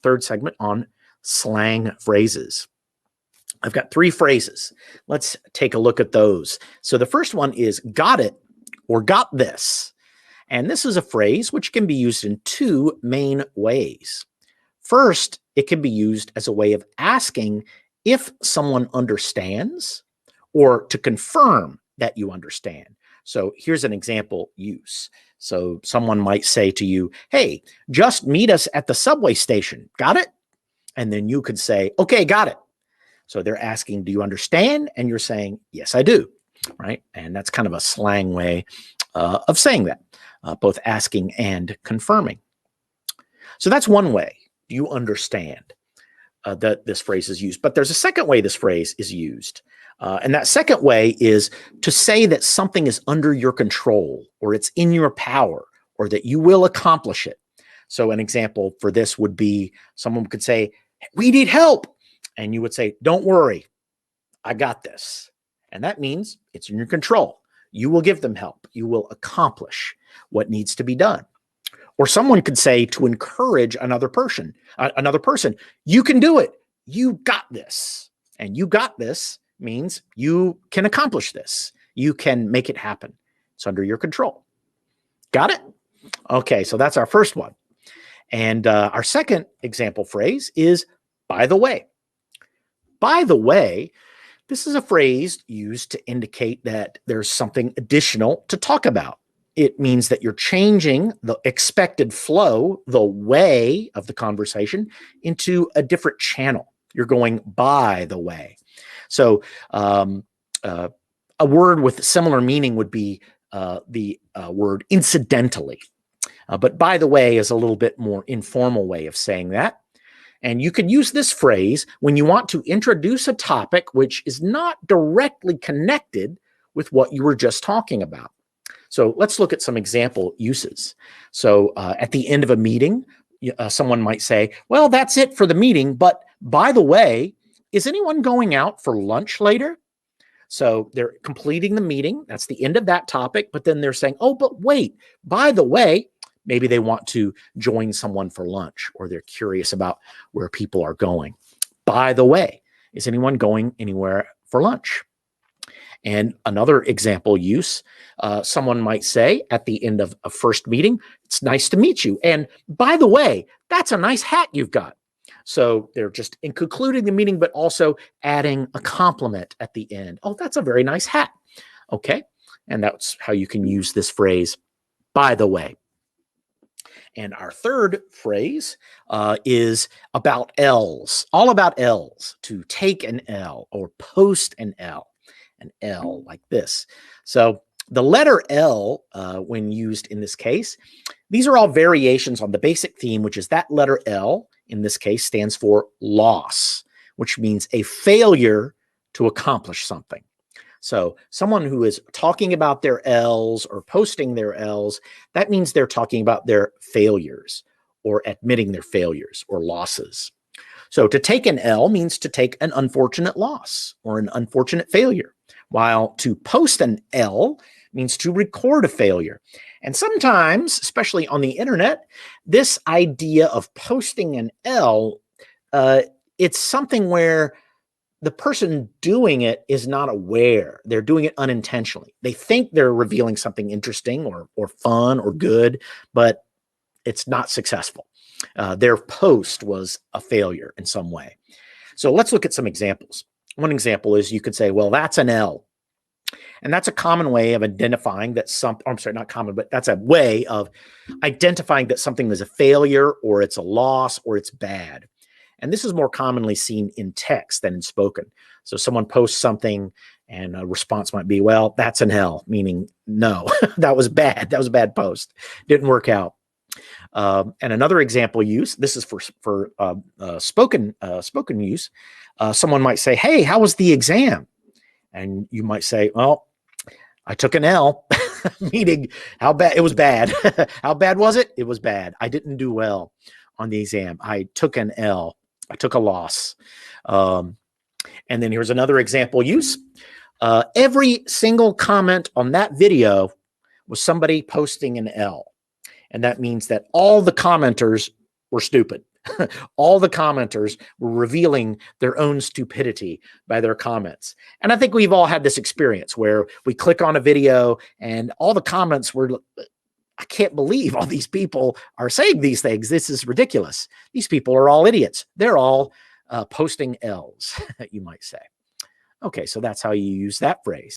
third segment on slang phrases. I've got 3 phrases. Let's take a look at those. So the first one is got it or got this. And this is a phrase which can be used in 2 main ways. First, it can be used as a way of asking if someone understands or to confirm that you understand. So here's an example use. So someone might say to you, hey, just meet us at the subway station. Got it? And then you could say, okay, got it. So they're asking, do you understand? And you're saying, yes, I do. Right? And that's kind of a slang way of saying that, both asking and confirming. So that's one way. Do you understand that this phrase is used? But there's a second way this phrase is used. And that second way is to say that something is under your control or it's in your power or that you will accomplish it. So an example for this would be someone could say, we need help. And you would say, don't worry, I got this. And that means it's in your control. You will give them help. You will accomplish what needs to be done. Or someone could say to encourage another person, you can do it. You got this. And you got this means you can accomplish this. You can make it happen. It's under your control. Got it? Okay, so that's our first one. And our second example phrase is by the way. By the way, this is a phrase used to indicate that there's something additional to talk about. It means that you're changing the expected flow, the way of the conversation, into a different channel. You're going by the way. So a word with similar meaning would be the word incidentally. But by the way is a little bit more informal way of saying that. And you could use this phrase when you want to introduce a topic which is not directly connected with what you were just talking about. So let's look at some example uses. So at the end of a meeting, someone might say, well, that's it for the meeting. But by the way, is anyone going out for lunch later? So they're completing the meeting. That's the end of that topic. But then they're saying, oh, but wait, by the way, maybe they want to join someone for lunch or they're curious about where people are going. By the way, is anyone going anywhere for lunch? And another example use, someone might say at the end of a first meeting, it's nice to meet you. And by the way, that's a nice hat you've got. So they're just in concluding the meeting, but also adding a compliment at the end. Oh, that's a very nice hat. Okay. And that's how you can use this phrase, by the way. And our third phrase is about L's, all about L's, to take an L or post an L like this. So the letter L, when used in this case, these are all variations on the basic theme, which is that letter L, in this case, stands for loss, which means a failure to accomplish something. So someone who is talking about their L's or posting their L's, that means they're talking about their failures or admitting their failures or losses. So to take an L means to take an unfortunate loss or an unfortunate failure, while to post an L means to record a failure. And sometimes, especially on the internet, this idea of posting an L, it's something where the person doing it is not aware. They're doing it unintentionally. They think they're revealing something interesting or fun or good, but it's not successful. Their post was a failure in some way. So let's look at some examples. One example is you could say, well, that's an L. And that's a common way of identifying that not common, but that's a way of identifying that something is a failure or it's a loss or it's bad. And this is more commonly seen in text than in spoken. So someone posts something and a response might be, well, that's an L, meaning no, that was bad. That was a bad post. Didn't work out. And another example use, this is for spoken use. Someone might say, hey, how was the exam? And you might say, well, I took an L, meaning how bad it was bad. How bad was it? It was bad. I didn't do well on the exam. I took an L. I took a loss. And then here's another example use. Every single comment on that video was somebody posting an L. And that means that all the commenters were stupid. All the commenters were revealing their own stupidity by their comments. And I think we've all had this experience where we click on a video and all the comments were, I can't believe all these people are saying these things. This is ridiculous. These people are all idiots. They're all posting L's, you might say. Okay, so that's how you use that phrase.